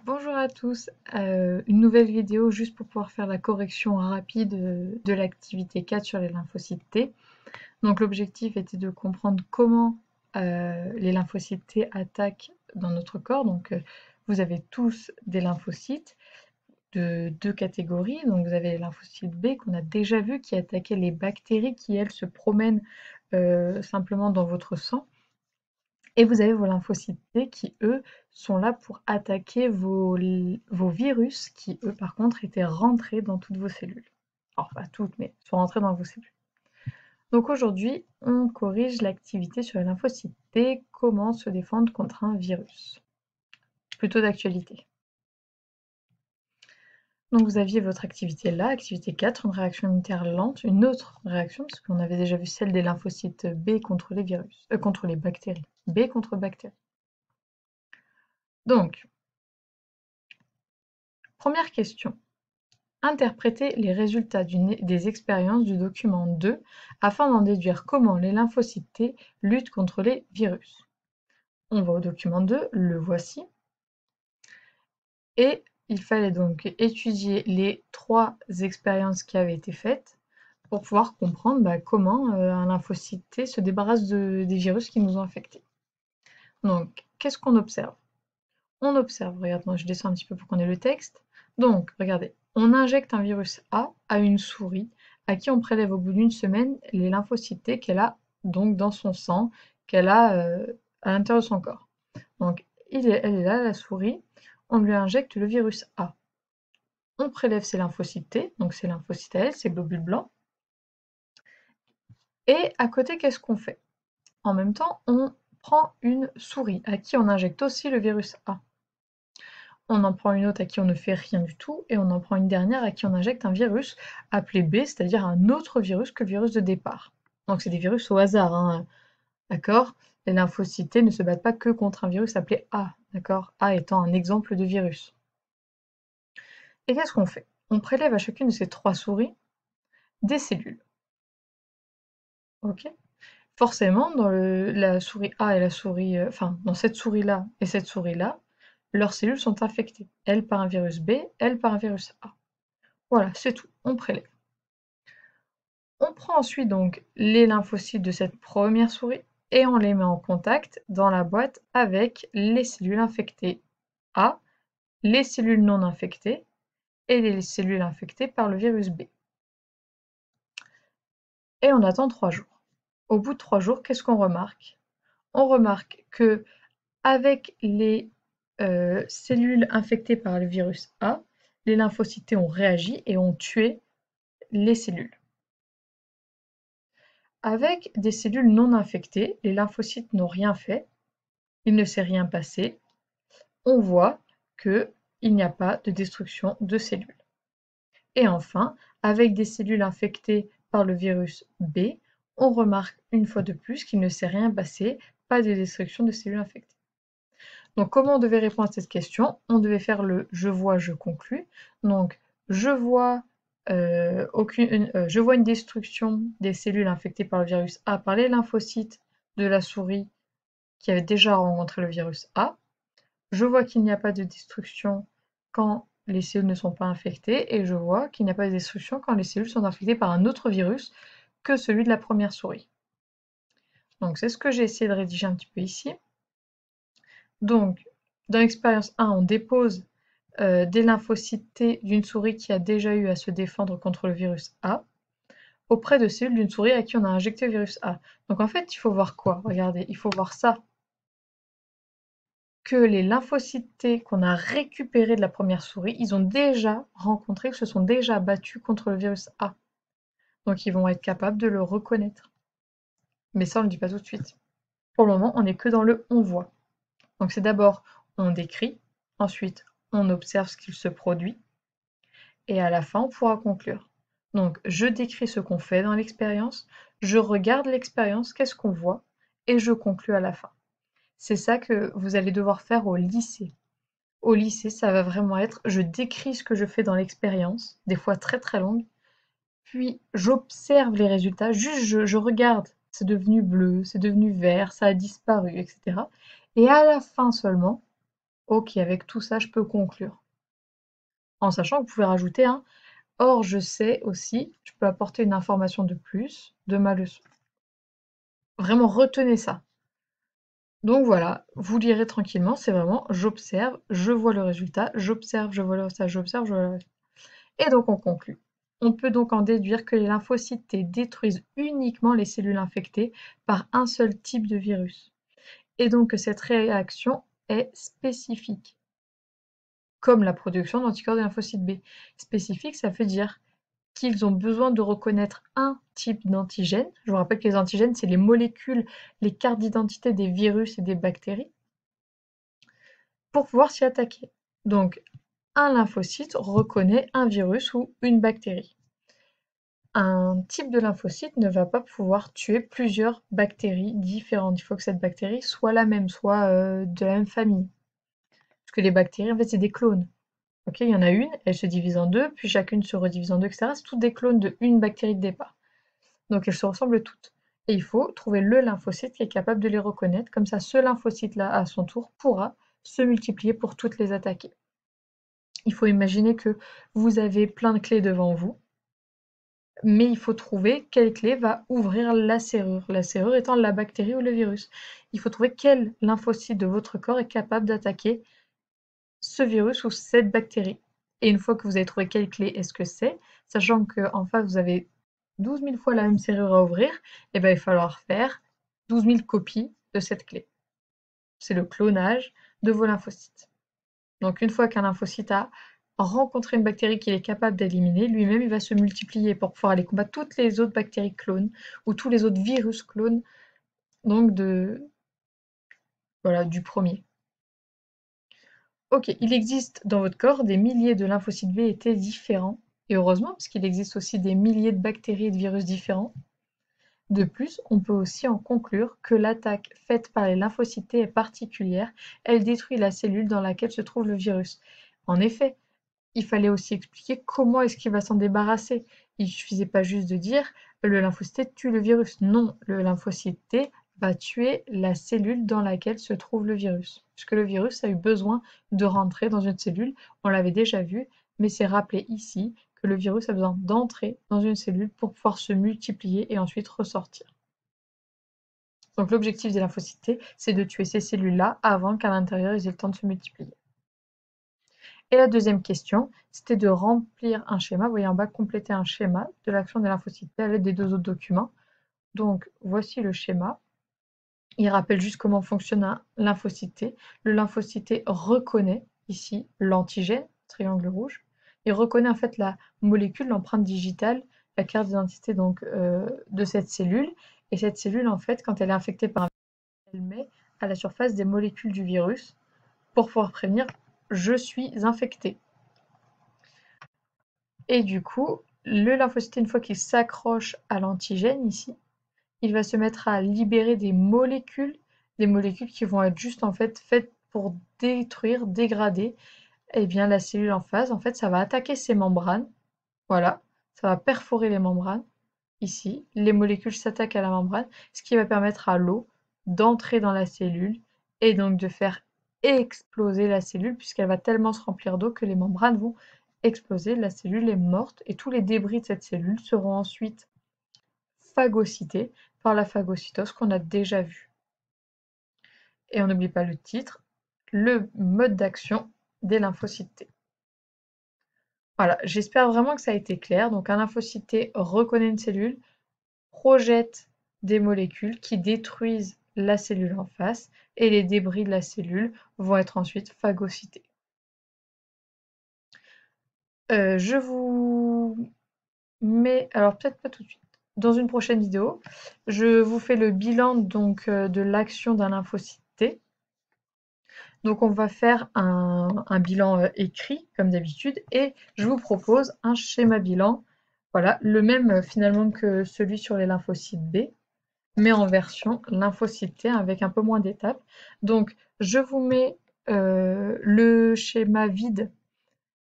Bonjour à tous, une nouvelle vidéo juste pour pouvoir faire la correction rapide de l'activité 4 sur les lymphocytes T. Donc l'objectif était de comprendre comment les lymphocytes T attaquent dans notre corps. Donc vous avez tous des lymphocytes de deux catégories. Donc vous avez les lymphocytes B qu'on a déjà vu qui attaquaient les bactéries qui elles se promènent simplement dans votre sang. Et vous avez vos lymphocytes T qui, eux, sont là pour attaquer vos virus qui, eux, par contre, étaient rentrés dans toutes vos cellules. Alors, pas toutes, mais sont rentrés dans vos cellules. Donc aujourd'hui, on corrige l'activité sur les lymphocytes T, comment se défendre contre un virus. Plutôt d'actualité. Donc vous aviez votre activité là, activité 4, une réaction immunitaire lente, une autre réaction, parce qu'on avait déjà vu celle des lymphocytes B contre les virus, contre les bactéries. B contre bactéries. Donc, première question. Interpréter les résultats des expériences du document 2 afin d'en déduire comment les lymphocytes T luttent contre les virus. On va au document 2, le voici. Et il fallait donc étudier les 3 expériences qui avaient été faites pour pouvoir comprendre comment un lymphocyte T se débarrasse des virus qui nous ont infectés. Donc, qu'est-ce qu'on observe? On observe, regarde, moi je descends un petit peu pour qu'on ait le texte. Donc, regardez, on injecte un virus A à une souris à qui on prélève au bout d'une semaine les lymphocytes T qu'elle a donc dans son sang, qu'elle a à l'intérieur de son corps. Donc, elle est là, la souris, on lui injecte le virus A. On prélève ses lymphocytes T, donc ses lymphocytes à elle, ces globules blancs. Et à côté, qu'est-ce qu'on fait? En même temps, on prend une souris à qui on injecte aussi le virus A. On en prend une autre à qui on ne fait rien du tout, et on en prend une dernière à qui on injecte un virus appelé B, c'est-à-dire un autre virus que le virus de départ. Donc c'est des virus au hasard, hein, d'accord? Les lymphocytes T ne se battent pas que contre un virus appelé A, d'accord? A étant un exemple de virus. Et qu'est-ce qu'on fait? On prélève à chacune de ces 3 souris des cellules. Ok? Forcément, dans la souris A et la souris, dans cette souris-là et cette souris-là, leurs cellules sont infectées. Elle par un virus B, elle par un virus A. Voilà, c'est tout, on prélève. On prend ensuite donc les lymphocytes de cette première souris et on les met en contact dans la boîte avec les cellules infectées A, les cellules non infectées et les cellules infectées par le virus B. Et on attend 3 jours. Au bout de 3 jours, qu'est-ce qu'on remarque? On remarque que avec les cellules infectées par le virus A, les lymphocytes T ont réagi et ont tué les cellules. Avec des cellules non infectées, les lymphocytes n'ont rien fait, il ne s'est rien passé, on voit qu'il n'y a pas de destruction de cellules. Et enfin, avec des cellules infectées par le virus B, on remarque une fois de plus qu'il ne s'est rien passé, pas de destruction de cellules infectées. Donc comment on devait répondre à cette question? On devait faire le je vois, je conclus. Donc je vois une destruction des cellules infectées par le virus A par les lymphocytes de la souris qui avait déjà rencontré le virus A. Je vois qu'il n'y a pas de destruction quand les cellules ne sont pas infectées et je vois qu'il n'y a pas de destruction quand les cellules sont infectées par un autre virus que celui de la première souris. Donc c'est ce que j'ai essayé de rédiger un petit peu ici. Donc dans l'expérience 1, on dépose des lymphocytes T d'une souris qui a déjà eu à se défendre contre le virus A auprès de cellules d'une souris à qui on a injecté le virus A. Donc en fait, il faut voir quoi? Regardez, il faut voir ça. Que les lymphocytes T qu'on a récupérés de la première souris, ils ont déjà rencontré, se sont déjà battus contre le virus A. Donc ils vont être capables de le reconnaître. Mais ça, on ne le dit pas tout de suite. Pour le moment, on n'est que dans le on voit. Donc c'est d'abord on décrit, ensuite on observe ce qu'il se produit, et à la fin, on pourra conclure. Donc, je décris ce qu'on fait dans l'expérience, je regarde l'expérience, qu'est-ce qu'on voit, et je conclus à la fin. C'est ça que vous allez devoir faire au lycée. Au lycée, ça va vraiment être, je décris ce que je fais dans l'expérience, des fois très très longue, puis j'observe les résultats, juste je regarde, c'est devenu bleu, c'est devenu vert, ça a disparu, etc. Et à la fin seulement, Ok, avec tout ça, je peux conclure. En sachant que vous pouvez rajouter un or, je sais aussi, je peux apporter une information de plus de ma leçon. Vraiment, retenez ça. Donc voilà, vous lirez tranquillement, c'est vraiment j'observe, je vois le résultat, j'observe, je vois le résultat, j'observe, je vois le résultat. Et donc on conclut. On peut donc en déduire que les lymphocytes T détruisent uniquement les cellules infectées par un seul type de virus. Et donc que cette réaction est spécifique, comme la production d'anticorps des lymphocytes B. Spécifique, ça veut dire qu'ils ont besoin de reconnaître un type d'antigène. Je vous rappelle que les antigènes, c'est les molécules, les cartes d'identité des virus et des bactéries, pour pouvoir s'y attaquer. Donc, un lymphocyte reconnaît un virus ou une bactérie. Un type de lymphocyte ne va pas pouvoir tuer plusieurs bactéries différentes. Il faut que cette bactérie soit la même, soit de la même famille. Parce que les bactéries, en fait, c'est des clones. Ok, il y en a une, elle se divise en deux, puis chacune se redivise en deux, etc. C'est toutes des clones de une bactérie de départ. Donc elles se ressemblent toutes. Et il faut trouver le lymphocyte qui est capable de les reconnaître. Comme ça, ce lymphocyte-là, à son tour, pourra se multiplier pour toutes les attaquer. Il faut imaginer que vous avez plein de clés devant vous, mais il faut trouver quelle clé va ouvrir la serrure étant la bactérie ou le virus. Il faut trouver quel lymphocyte de votre corps est capable d'attaquer ce virus ou cette bactérie. Et une fois que vous avez trouvé quelle clé est-ce que c'est, sachant qu'en face vous avez 12 000 fois la même serrure à ouvrir, et ben, il va falloir faire 12 000 copies de cette clé. C'est le clonage de vos lymphocytes. Donc une fois qu'un lymphocyte a rencontré une bactérie qu'il est capable d'éliminer, lui-même il va se multiplier pour pouvoir aller combattre toutes les autres bactéries clones ou tous les autres virus clones donc voilà, du premier. Ok, il existe dans votre corps des milliers de lymphocytes B et T différents, et heureusement parce qu'il existe aussi des milliers de bactéries et de virus différents. De plus, on peut aussi en conclure que l'attaque faite par les lymphocytes T est particulière, elle détruit la cellule dans laquelle se trouve le virus. En effet, il fallait aussi expliquer comment est-ce qu'il va s'en débarrasser. Il ne suffisait pas juste de dire le lymphocyte T tue le virus. Non, le lymphocyte T va tuer la cellule dans laquelle se trouve le virus. Puisque le virus a eu besoin de rentrer dans une cellule, on l'avait déjà vu, mais c'est rappelé ici que le virus a besoin d'entrer dans une cellule pour pouvoir se multiplier et ensuite ressortir. Donc l'objectif des lymphocytes T, c'est de tuer ces cellules-là avant qu'à l'intérieur ils aient le temps de se multiplier. Et la deuxième question, c'était de remplir un schéma. Vous voyez en bas, compléter un schéma de l'action des lymphocytes T à l'aide des deux autres documents. Donc voici le schéma. Il rappelle juste comment fonctionne un lymphocyte T. Le lymphocyte T reconnaît ici l'antigène, triangle rouge. Il reconnaît en fait la molécule, l'empreinte digitale, la carte d'identité donc de cette cellule. Et cette cellule, en fait, quand elle est infectée par un virus, elle met à la surface des molécules du virus pour pouvoir prévenir « je suis infecté ». Et du coup, le lymphocyte, une fois qu'il s'accroche à l'antigène ici, il va se mettre à libérer des molécules qui vont être juste en fait faites pour détruire, dégrader bien, la cellule en face. En fait, ça va attaquer ces membranes. Voilà, ça va perforer les membranes. Ici, les molécules s'attaquent à la membrane, ce qui va permettre à l'eau d'entrer dans la cellule et donc de faire exploser la cellule puisqu'elle va tellement se remplir d'eau que les membranes vont exploser, la cellule est morte et tous les débris de cette cellule seront ensuite phagocytés par la phagocytose qu'on a déjà vue. Et on n'oublie pas le titre, le mode d'action des lymphocytes T. Voilà, j'espère vraiment que ça a été clair. Donc un lymphocyte T reconnaît une cellule, projette des molécules qui détruisent la cellule en face et les débris de la cellule vont être ensuite phagocytés. Je vous mets, alors peut-être pas tout de suite, dans une prochaine vidéo, je vous fais le bilan donc de l'action d'un lymphocyte T. Donc on va faire un bilan écrit comme d'habitude et je vous propose un schéma bilan, voilà, le même finalement que celui sur les lymphocytes B, mais en version lymphocyte T avec un peu moins d'étapes. Donc je vous mets le schéma vide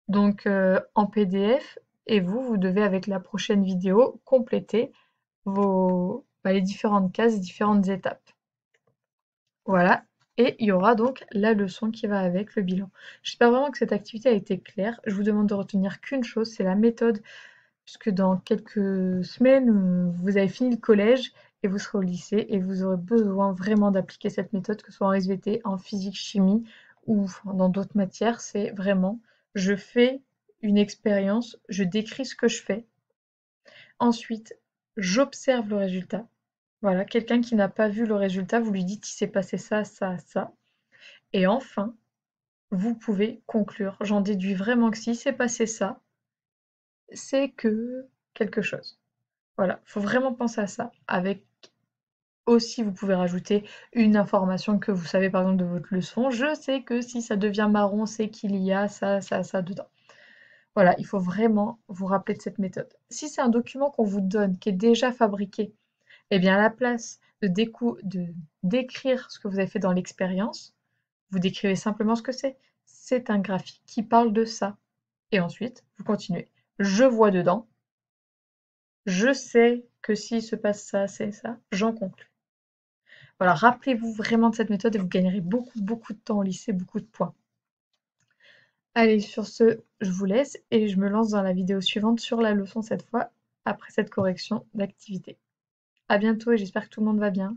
donc en PDF et vous devez avec la prochaine vidéo compléter les différentes cases, différentes étapes. Voilà, Et il y aura donc la leçon qui va avec le bilan. J'espère vraiment que cette activité a été claire. Je vous demande de retenir qu'une chose, c'est la méthode, puisque dans quelques semaines, vous avez fini le collège et vous serez au lycée et vous aurez besoin vraiment d'appliquer cette méthode, que ce soit en SVT, en physique, chimie ou dans d'autres matières. C'est vraiment, je fais une expérience, je décris ce que je fais. Ensuite, j'observe le résultat. Voilà, quelqu'un qui n'a pas vu le résultat, vous lui dites il s'est passé ça, ça, ça. Et enfin, vous pouvez conclure. J'en déduis vraiment que si s'est passé ça, c'est que quelque chose. Voilà, il faut vraiment penser à ça. Avec aussi, vous pouvez rajouter une information que vous savez par exemple de votre leçon. Je sais que si ça devient marron, c'est qu'il y a ça, ça, ça dedans. Voilà, il faut vraiment vous rappeler de cette méthode. Si c'est un document qu'on vous donne, qui est déjà fabriqué, eh bien à la place de d'écrire ce que vous avez fait dans l'expérience, vous décrivez simplement ce que c'est. C'est un graphique qui parle de ça. Et ensuite, vous continuez. Je vois dedans. Je sais que s'il se passe ça, c'est ça. J'en conclus. Voilà, rappelez-vous vraiment de cette méthode et vous gagnerez beaucoup, beaucoup de temps au lycée, beaucoup de points. Allez, sur ce, je vous laisse et je me lance dans la vidéo suivante sur la leçon cette fois, après cette correction d'activité. À bientôt et j'espère que tout le monde va bien.